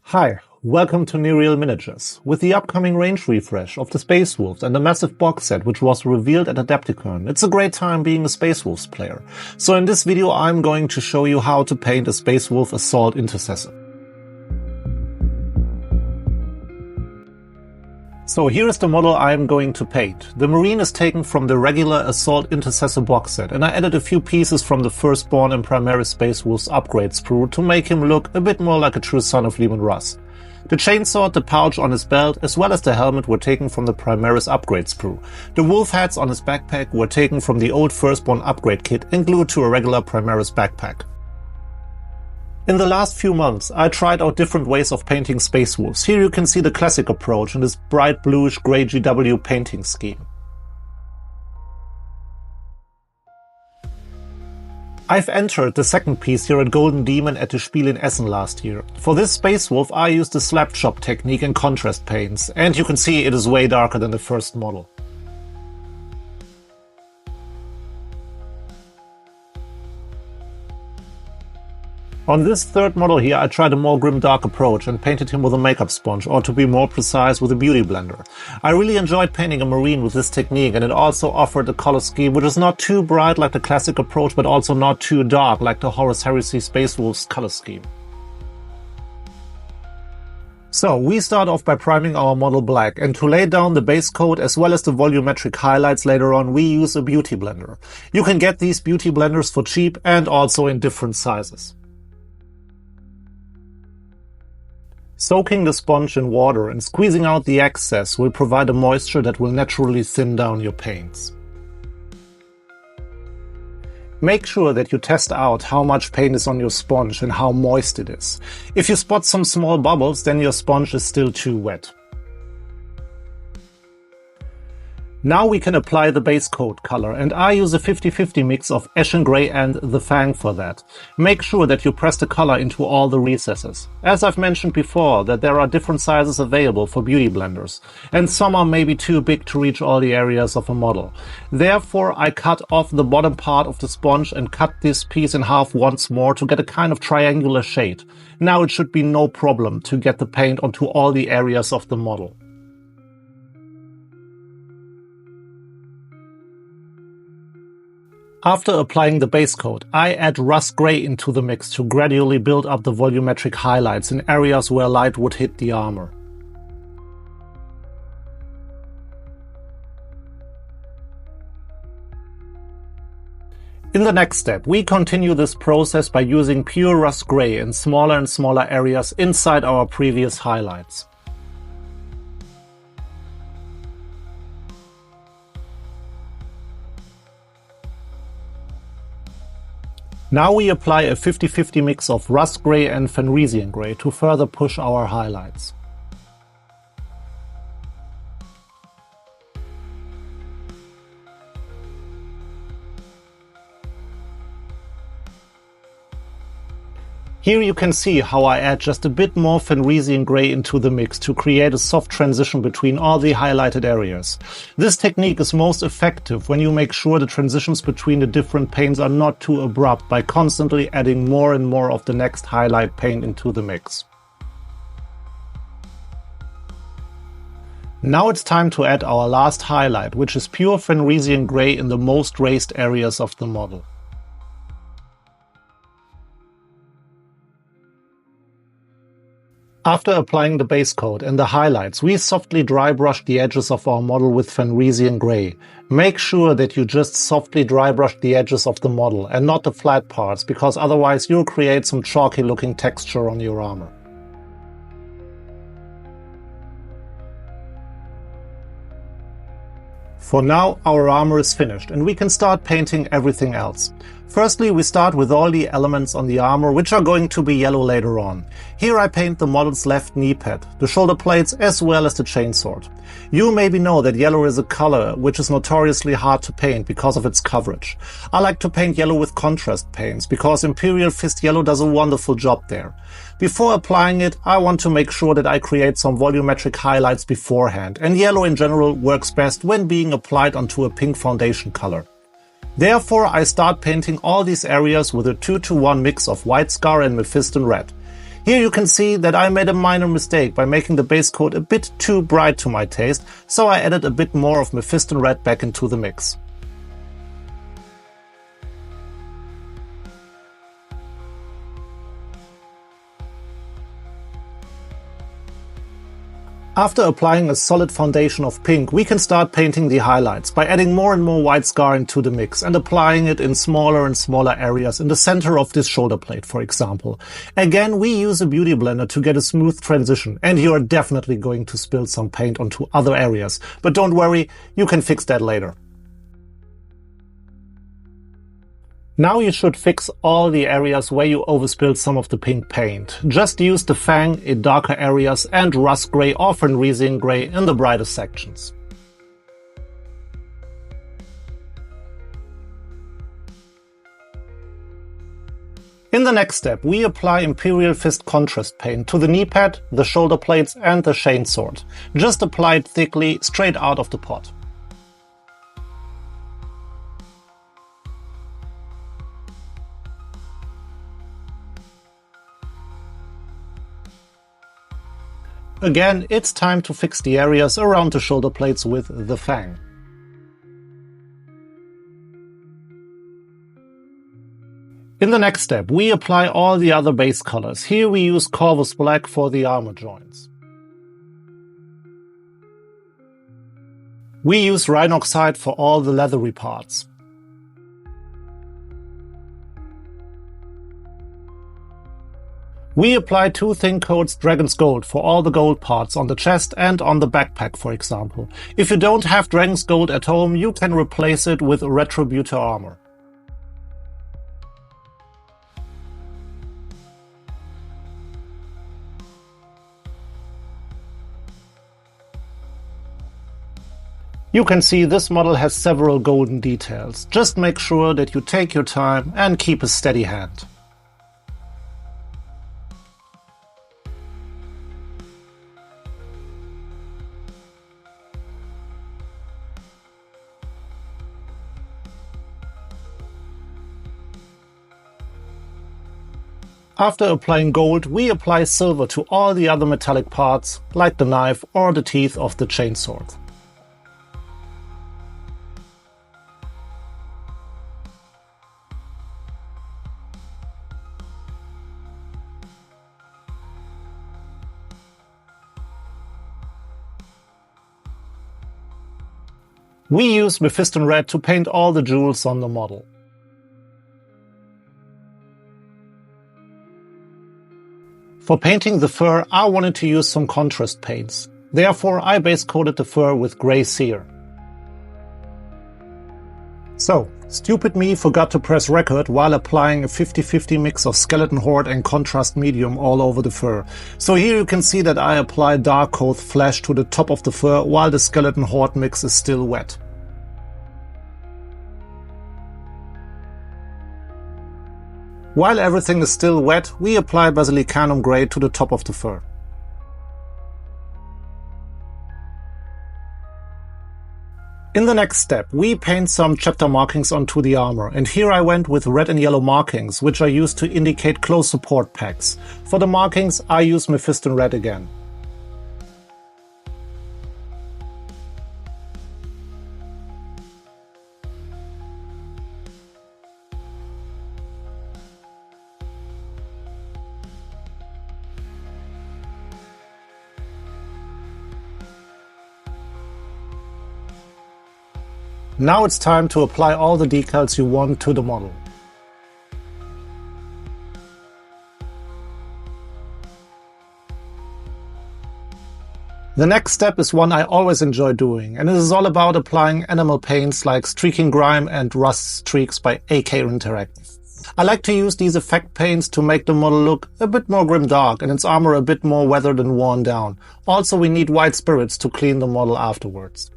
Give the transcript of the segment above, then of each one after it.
Hi, welcome to Nereal Miniatures. With the upcoming range refresh of the Space Wolves and the massive box set which was revealed at Adepticon, it's a great time being a Space Wolves player. So in this video I'm going to show you how to paint a Space Wolves Assault Intercessor. So here is the model I'm going to paint. The Marine is taken from the regular Assault Intercessor box set, and I added a few pieces from the Firstborn and Primaris Space Wolves upgrade sprue to make him look a bit more like a true son of Leman Russ. The chainsword, the pouch on his belt, as well as the helmet were taken from the Primaris upgrade sprue. The wolf hats on his backpack were taken from the old Firstborn upgrade kit and glued to a regular Primaris backpack. In the last few months, I tried out different ways of painting Space Wolves. Here you can see the classic approach in this bright bluish grey GW painting scheme. I've entered the second piece here at Golden Demon at the Spiel in Essen last year. For this Space Wolf I used the slap chop technique and contrast paints, and you can see it is way darker than the first model. On this third model here I tried a more Grimdark approach and painted him with a makeup sponge, or to be more precise with a beauty blender. I really enjoyed painting a Marine with this technique, and it also offered a color scheme which is not too bright like the classic approach but also not too dark like the Horus Heresy Space Wolves color scheme. So we start off by priming our model black, and to lay down the base coat as well as the volumetric highlights later on we use a beauty blender. You can get these beauty blenders for cheap and also in different sizes. Soaking the sponge in water and squeezing out the excess will provide a moisture that will naturally thin down your paints. Make sure that you test out how much paint is on your sponge and how moist it is. If you spot some small bubbles, then your sponge is still too wet. Now we can apply the base coat color, and I use a 50-50 mix of Eshin Grey and the Fang for that. Make sure that you press the color into all the recesses. As I've mentioned before, that there are different sizes available for beauty blenders, and some are maybe too big to reach all the areas of a model. Therefore I cut off the bottom part of the sponge and cut this piece in half once more to get a kind of triangular shade. Now it should be no problem to get the paint onto all the areas of the model. After applying the base coat, I add Russ Grey into the mix to gradually build up the volumetric highlights in areas where light would hit the armor. In the next step, we continue this process by using pure Russ Grey in smaller and smaller areas inside our previous highlights. Now we apply a 50-50 mix of Russ Grey and Fenrisian Grey to further push our highlights. Here you can see how I add just a bit more Fenrisian Grey into the mix to create a soft transition between all the highlighted areas. This technique is most effective when you make sure the transitions between the different paints are not too abrupt by constantly adding more and more of the next highlight paint into the mix. Now it's time to add our last highlight, which is pure Fenrisian Grey in the most raised areas of the model. After applying the base coat and the highlights, we softly dry brush the edges of our model with Fenrisian Grey. Make sure that you just softly dry brush the edges of the model and not the flat parts, because otherwise you'll create some chalky looking texture on your armor. For now, our armor is finished and we can start painting everything else. Firstly, we start with all the elements on the armor, which are going to be yellow later on. Here I paint the model's left knee pad, the shoulder plates as well as the chainsword. You maybe know that yellow is a color which is notoriously hard to paint because of its coverage. I like to paint yellow with contrast paints because Imperial Fist Yellow does a wonderful job there. Before applying it, I want to make sure that I create some volumetric highlights beforehand, and yellow in general works best when being applied onto a pink foundation color. Therefore, I start painting all these areas with a 2-to-1 mix of White Scar and Mephiston Red. Here you can see that I made a minor mistake by making the base coat a bit too bright to my taste, so I added a bit more of Mephiston Red back into the mix. After applying a solid foundation of pink, we can start painting the highlights by adding more and more white scar into the mix and applying it in smaller and smaller areas in the center of this shoulder plate, for example. Again, we use a beauty blender to get a smooth transition, and you are definitely going to spill some paint onto other areas, but don't worry, you can fix that later. Now you should fix all the areas where you overspilled some of the pink paint. Just use the Fang in darker areas and Russ Grey or Fenrisian Grey in the brighter sections. In the next step, we apply Imperial Fist contrast paint to the knee pad, the shoulder plates and the chainsword. Just apply it thickly straight out of the pot. Again, it's time to fix the areas around the shoulder plates with the Fang. In the next step, we apply all the other base colors. Here we use Corvus Black for the armor joints. We use Rhinoxide for all the leathery parts. We apply two thin coats Dragon's Gold for all the gold parts on the chest and on the backpack, for example. If you don't have Dragon's Gold at home, you can replace it with Retributor armor. You can see this model has several golden details. Just make sure that you take your time and keep a steady hand. After applying gold, we apply silver to all the other metallic parts, like the knife or the teeth of the chainsword. We use Mephiston Red to paint all the jewels on the model. For painting the fur, I wanted to use some contrast paints. Therefore, I base coated the fur with Grey Seer. So, stupid me forgot to press record while applying a 50-50 mix of Skeleton Horde and Contrast Medium all over the fur. So here you can see that I applied Darkoath Flash to the top of the fur while the Skeleton Horde mix is still wet. While everything is still wet, we apply Basilicanum Grey to the top of the fur. In the next step, we paint some chapter markings onto the armor, and here I went with red and yellow markings, which are used to indicate close support packs. For the markings, I use Mephiston Red again. Now it's time to apply all the decals you want to the model. The next step is one I always enjoy doing, and it is all about applying animal paints like Streaking Grime and Rust Streaks by AK Interactive. I like to use these effect paints to make the model look a bit more grimdark and its armor a bit more weathered and worn down. Also, we need white spirits to clean the model afterwards.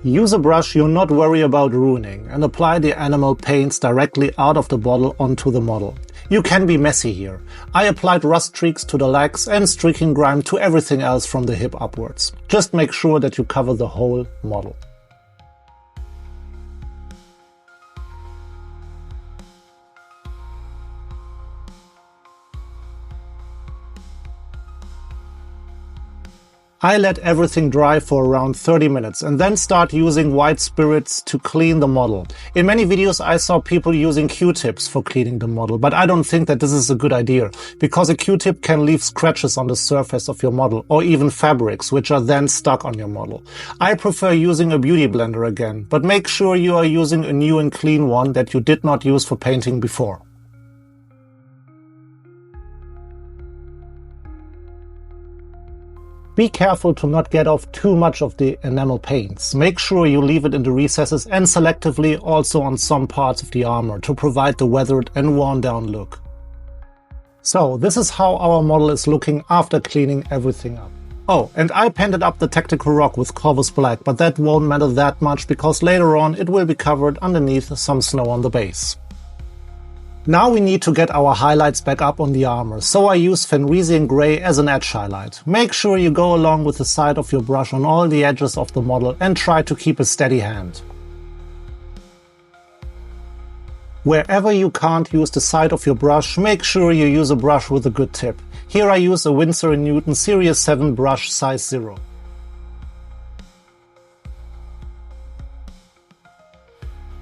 Use a brush you'll not worry about ruining and apply the animal paints directly out of the bottle onto the model. You can be messy here. I applied rust streaks to the legs and streaking grime to everything else from the hip upwards. Just make sure that you cover the whole model. I let everything dry for around 30 minutes and then start using white spirits to clean the model. In many videos I saw people using Q-tips for cleaning the model, but I don't think that this is a good idea, because a Q-tip can leave scratches on the surface of your model, or even fabrics, which are then stuck on your model. I prefer using a beauty blender again, but make sure you are using a new and clean one that you did not use for painting before. Be careful to not get off too much of the enamel paints. Make sure you leave it in the recesses and selectively also on some parts of the armor to provide the weathered and worn down look. So this is how our model is looking after cleaning everything up. Oh, and I painted up the tactical rock with Corvus Black, but that won't matter that much because later on it will be covered underneath some snow on the base. Now we need to get our highlights back up on the armor, so I use Fenrisian Grey as an edge highlight. Make sure you go along with the side of your brush on all the edges of the model and try to keep a steady hand. Wherever you can't use the side of your brush, make sure you use a brush with a good tip. Here I use a Winsor & Newton Series 7 brush size 0.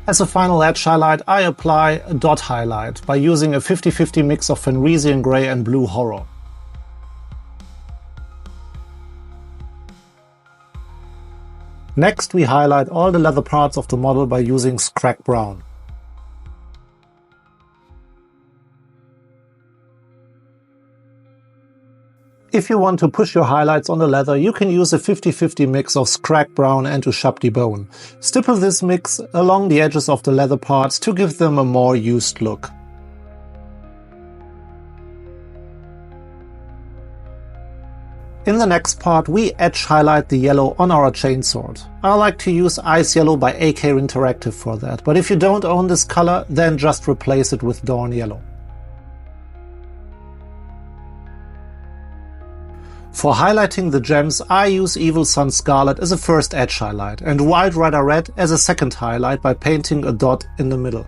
As a final edge highlight, I apply a dot highlight by using a 50-50 mix of Fenrisian Grey and Blue Horror. Next we highlight all the leather parts of the model by using Scrag Brown. If you want to push your highlights on the leather, you can use a 50-50 mix of Scrag Brown and Ushabti Bone. Stipple this mix along the edges of the leather parts to give them a more used look. In the next part we edge highlight the yellow on our chainsword. I like to use Ice Yellow by AK Interactive for that, but if you don't own this color, then just replace it with Dawn Yellow. For highlighting the gems, I use Evil Sunz Scarlet as a first edge highlight and Wild Rider Red as a second highlight by painting a dot in the middle.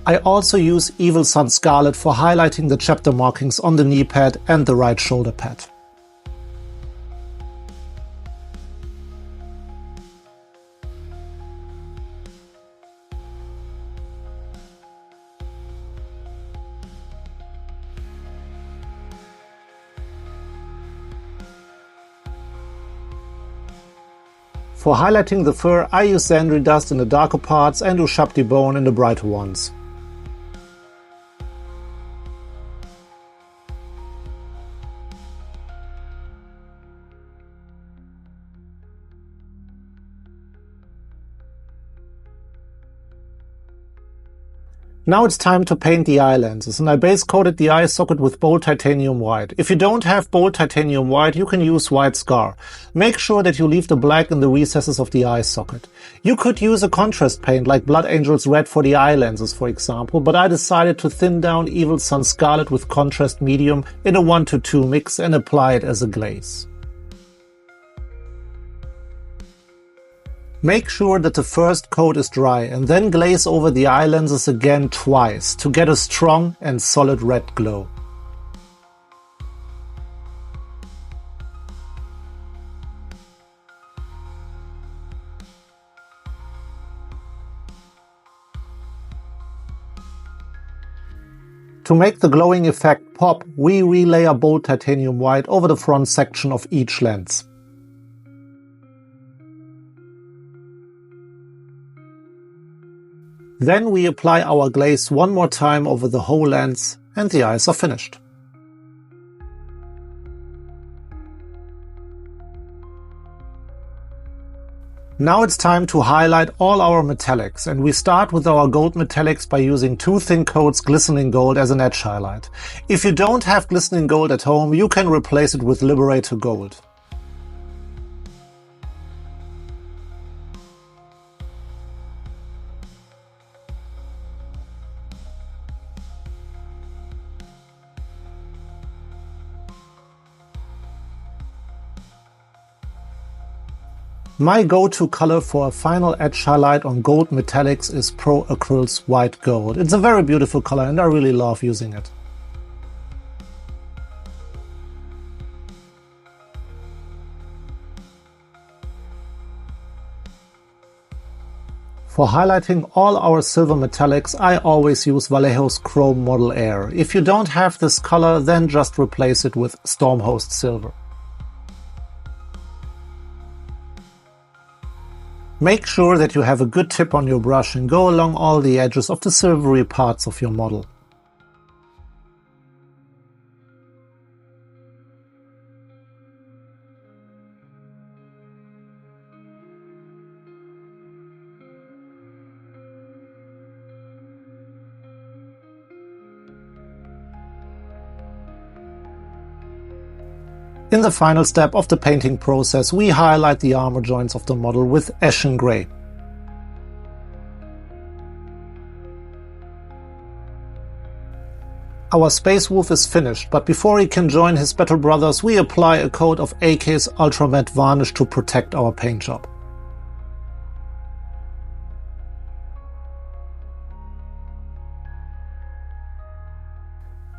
I also use Evil Sunz Scarlet for highlighting the chapter markings on the knee pad and the right shoulder pad. For highlighting the fur, I use Sandry Dust in the darker parts and Ushabti Bone in the brighter ones. Now it's time to paint the eye lenses, and I base coated the eye socket with bold titanium white. If you don't have bold titanium white, you can use white scar. Make sure that you leave the black in the recesses of the eye socket. You could use a contrast paint like Blood Angels Red for the eye lenses, for example, but I decided to thin down Evil Sunz Scarlet with contrast medium in a 1:2 mix and apply it as a glaze. Make sure that the first coat is dry and then glaze over the eye lenses again twice to get a strong and solid red glow. To make the glowing effect pop, we relayer bold titanium white over the front section of each lens. Then we apply our glaze one more time over the whole lens and the eyes are finished. Now it's time to highlight all our metallics, and we start with our gold metallics by using two thin coats Glistening Gold as an edge highlight. If you don't have Glistening Gold at home, you can replace it with Liberator Gold. My go-to color for a final edge highlight on gold metallics is Pro Acryl's White Gold. It's a very beautiful color and I really love using it. For highlighting all our silver metallics, I always use Vallejo's Chrome Model Air. If you don't have this color, then just replace it with Stormhost Silver. Make sure that you have a good tip on your brush and go along all the edges of the silvery parts of your model. In the final step of the painting process, we highlight the armor joints of the model with Eshin Grey. Our Space Wolf is finished, but before he can join his battle brothers, we apply a coat of AK's Ultra Matte Varnish to protect our paint job.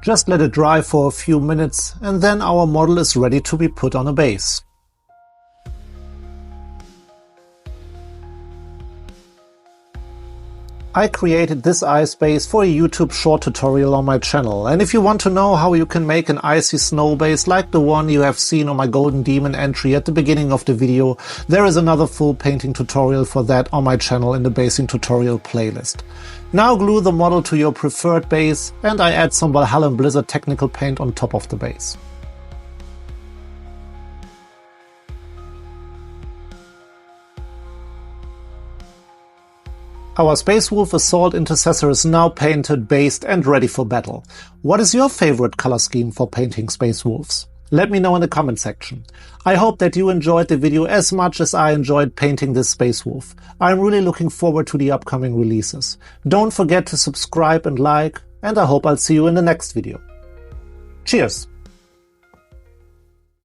Just let it dry for a few minutes and then our model is ready to be put on a base. I created this ice base for a YouTube short tutorial on my channel, and if you want to know how you can make an icy snow base like the one you have seen on my Golden Demon entry at the beginning of the video, there is another full painting tutorial for that on my channel in the basing tutorial playlist. Now glue the model to your preferred base and I add some Valhalla Blizzard technical paint on top of the base. Our Space Wolves Assault Intercessor is now painted, based and ready for battle. What is your favorite color scheme for painting Space Wolves? Let me know in the comment section. I hope that you enjoyed the video as much as I enjoyed painting this Space Wolf. I'm really looking forward to the upcoming releases. Don't forget to subscribe and like, and I hope I'll see you in the next video. Cheers!